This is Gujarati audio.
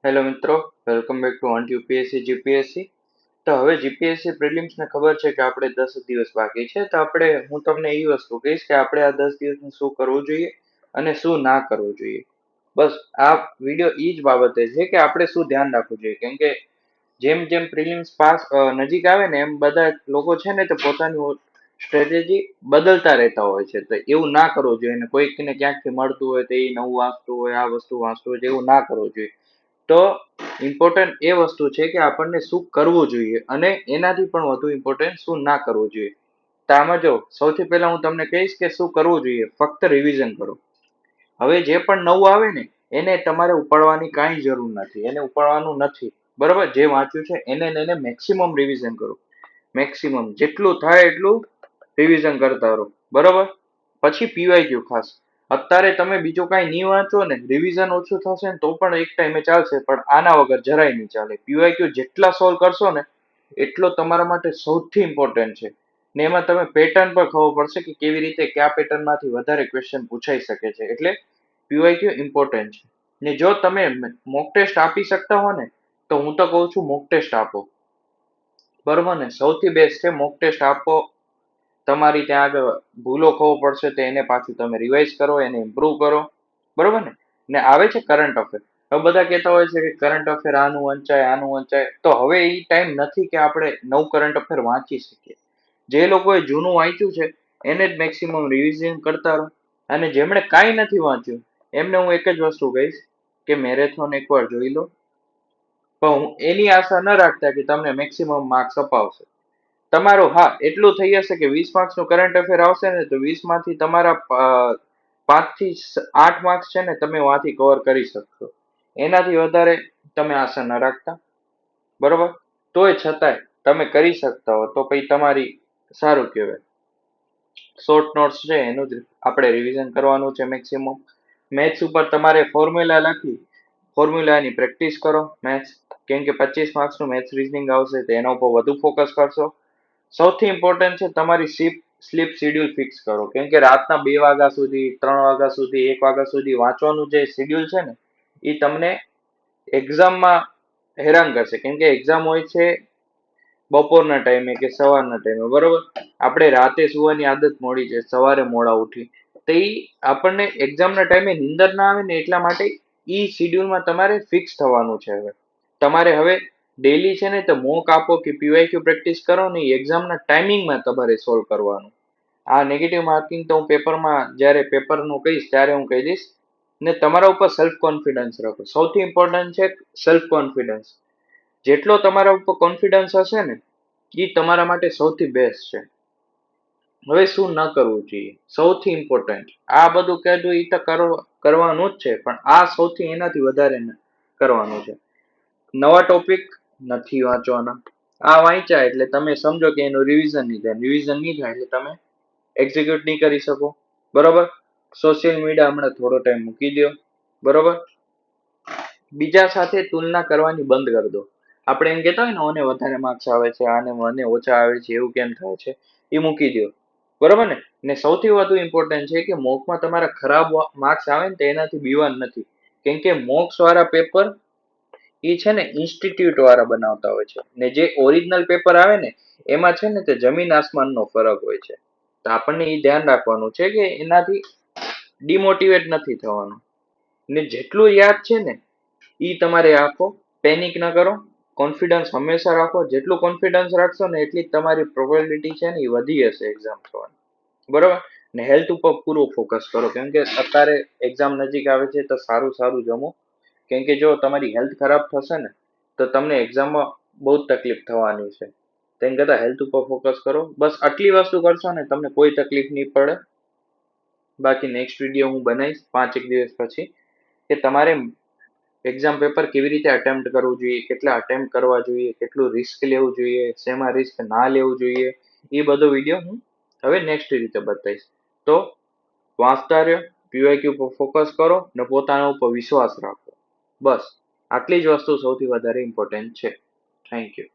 હેલો મિત્રો, welcome back to on UPSC GPSC. તો હવે જીપીએસસી પ્રિલિમ્સને ખબર છે કે આપણે 10 દિવસ બાકી છે, તો હું તમને એ વસ્તુ કહીશ કે આપણે આ 10 દિવસમાં શું કરવું જોઈએ અને શું ના કરવું જોઈએ. બસ આ વિડીયો એ જ બાબતે છે કે આપણે શું ધ્યાન રાખવું જોઈએ, કેમ કે જેમ જેમ પ્રિલિમ્સ પાસ નજીક આવે ને એમ બધા લોકો છે ને તે પોતાની સ્ટ્રેટેજી બદલતા રહેતા હોય છે. તો એવું ના કરવું જોઈએ, અને કોઈકને ક્યાંકથી મળતું હોય તો એ નવું વાંચતું હોય, આ વસ્તુ વાંચતું હોય, એવું ના કરવું જોઈએ. તો ઇમ્પોર્ટન્ટ એ વસ્તુ છે કે આપણને શું કરવું જોઈએ અને એનાથી પણ વધુ ઇમ્પોર્ટન્ટ શું ના કરવું જોઈએ. તો આમાં જો સૌથી પહેલા હું તમને કહીશ કે શું કરવું જોઈએ, ફક્ત રિવિઝન કરો. હવે જે પણ નવું આવે ને એને તમારે ઉપાડવાની કાંઈ જરૂર નથી, એને ઉપાડવાનું નથી. બરોબર, જે વાંચ્યું છે એને મેક્સિમમ રિવિઝન કરો. મેક્સિમમ જેટલું થાય એટલું રિવિઝન કરતા રહો. બરોબર, પછી પીવાયક્યુ ખાસ. અત્યારે તમે બીજું કાંઈ નહીં વાંચો ને, રિવિઝન ઓછું થશે ને તો પણ એક ટાઈમે ચાલશે, પણ આના વગર જરાય નહીં ચાલે. પીવાયક્યુ જેટલા સોલ્વ કરશો ને એટલો તમારા માટે સૌથી ઇમ્પોર્ટન્ટ છે. ને એમાં તમે પેટર્ન પર ખબર પડશે કે કેવી રીતે કયા પેટર્નમાંથી વધારે ક્વેશ્ચન પૂછાઈ શકે છે. એટલે પીવાયક્યુ ઇમ્પોર્ટન્ટ છે. ને જો તમે મોક ટેસ્ટ આપી શકતા હો ને તો હું તો કહું છું મોક ટેસ્ટ આપો. બરોબર ને, સૌથી બેસ્ટ છે મોક ટેસ્ટ આપો. તમારી ત્યાં આગળ ભૂલો ખબર પડશે તો એને પાછું તમે રિવાઇઝ કરો, એને ઇમ્પ્રુવ કરો. બરોબર ને. ને આવે છે કરંટ અફેર. હવે બધા કહેતા હોય છે કે કરંટ અફેર આનું વંચાય. તો હવે એ ટાઈમ નથી કે આપણે નવું કરંટ અફેર વાંચી શકીએ. જે લોકોએ જૂનું વાંચ્યું છે એને જ મેક્સિમમ રિવિઝન કરતા રહો. અને જેમણે કાંઈ નથી વાંચ્યું એમને હું એક જ વસ્તુ કહીશ કે મેરેથોન એકવાર જોઈ લો, પણ એની આશા ન રાખતા કે તમને મેક્સિમમ માર્ક્સ અપાવશે. તમારું હા એટલું થઈ જશે કે 20 માર્ક્સનું કરંટ અફેર આવશે ને તો 20 માંથી તમારા 5 થી 8 માર્ક્સ છે ને તમે વાંથી કવર કરી શકશો. એનાથી વધારે તમે આશા ન રાખતા. બરોબર, તોય છતાંય તમે કરી શકતા હો તો પછી તમારી સારું કહેવાય. શોર્ટ નોટ્સ છે એનું જ આપણે રિવિઝન કરવાનું છે મેક્સિમમ. મેથ્સ ઉપર તમારે ફોર્મ્યુલા લખી ફોર્મ્યુલાની પ્રેક્ટિસ કરો મેથ્સ, કેમ કે 25 માર્ક્સનું મેથ્સ રીઝનિંગ આવશે તો એના ઉપર વધુ ફોકસ કરશો. સૌથી ઇમ્પોર્ટન્ટ છે તમારી સ્લીપ શેડ્યુલ ફિક્સ કરો, કેમ કે રાતના 2 વાગ્યા સુધી, 3 વાગ્યા સુધી, 1 વાગ્યા સુધી વાંચવાનું જે શેડ્યુલ છે ને એ તમને એક્ઝામમાં હેરાન કરશે. કેમ કે એક્ઝામ હોય છે બપોરના ટાઈમે કે સવારના ટાઈમે. બરોબર, આપણે રાતે સુવાની આદત મોડી છે, સવારે મોડા ઉઠી, તો એ આપણને એક્ઝામના ટાઈમે નીંદર ના આવે ને એટલા માટે ઈ શેડ્યુલમાં તમારે ફિક્સ થવાનું છે. તમારે હવે ડેલી છે ને તો મોક આપો કે પીવાયક્યુ પ્રેક્ટિસ કરો ને, એક્ઝામના ટાઈમિંગમાં તમારે સોલ્વ કરવાનું. આ નેગેટિવ માર્કિંગ તો હું પેપરમાં જ્યારે પેપરનું કહીશ ત્યારે હું કહી દઈશ. ને તમારા ઉપર સેલ્ફ કોન્ફિડન્સ રાખો. સૌથી ઇમ્પોર્ટન્ટ છે સેલ્ફ કોન્ફિડન્સ. જેટલો તમારા ઉપર કોન્ફિડન્સ હશે ને એ તમારા માટે સૌથી બેસ્ટ છે. હવે શું ન કરવું જોઈએ, સૌથી ઇમ્પોર્ટન્ટ. આ બધું કહેતું એ તો કરવાનું જ છે, પણ આ સૌથી એનાથી વધારે કરવાનું છે. નવા ટોપિક નથી વાંચવાના. આ વાંચ્યા એટલે તમે સમજો કે એનું રિવિઝન નહીં થાય. રિવિઝન નહીં થાય એટલે તમે એક્ઝિક્યુટ નહીં કરી શકો. બરોબર, સોશિયલ મીડિયા હમણાં થોડો ટાઈમ મૂકી દો. બરોબર, બીજા સાથે તુલના કરવાની બંધ કરી દો. આપણે એમ કહેતા હોય ને મને વધારે માર્ક્સ આવે છે, આને મને ઓછા આવે છે, એવું કેમ થાય છે, એ મૂકી દો. બરોબર ને સૌથી વધુ ઇમ્પોર્ટન્ટ છે કે મોકમાં તમારા ખરાબ માર્ક્સ આવે ને તો એનાથી બીવાનું નથી. કેમ કે મોક્સ વાળા પેપર એ છે ને ઇન્સ્ટિટ્યૂટ વાળા બનાવતા હોય છે, ને જે ઓરિજિનલ પેપર આવે ને એમાં છે ને તે જમીન આસમાનનો ફરક હોય છે. તો આપણને એ ધ્યાન રાખવાનું છે કે એનાથી ડિમોટિવેટ નથી થવાનું. ને જેટલું યાદ છે ને એ તમારે રાખો, પેનિક ન કરો, કોન્ફિડન્સ હંમેશા રાખો. જેટલું કોન્ફિડન્સ રાખશો ને એટલી તમારી પ્રોબેબિલિટી છે ને એ વધી જશે એક્ઝામ થવાની. બરોબર ને, હેલ્થ ઉપર પૂરું ફોકસ કરો, કેમ કે અત્યારે એક્ઝામ નજીક આવે છે તો સારું સારું જમો. કેમ કે જો તમારી હેલ્થ ખરાબ થશે ને તો તમને એક્ઝામમાં બહુ જ તકલીફ થવાની છે. તેમ કરતાં હેલ્થ ઉપર ફોકસ કરો. બસ આટલી વસ્તુ કરશો ને તમને કોઈ તકલીફ નહીં પડે. બાકી નેક્સ્ટ વિડીયો હું બનાવીશ 5 એક દિવસ પછી કે તમારે એક્ઝામ પેપર કેવી રીતે અટેમ્પ્ટ કરવું જોઈએ, કેટલા અટેમ્પ્ટ કરવા જોઈએ, કેટલું રિસ્ક લેવું જોઈએ, શેમાં રિસ્ક ના લેવું જોઈએ. એ બધો વિડીયો હું હવે નેક્સ્ટ રીતે બતાવીશ. તો વાંચતા રહ્યો, પીવાયક્યુ પર ફોકસ કરો ને પોતાના ઉપર વિશ્વાસ રાખો. બસ આટલી જ વસ્તુ સૌથી વધારે ઇમ્પોર્ટન્ટ છે. Thank you.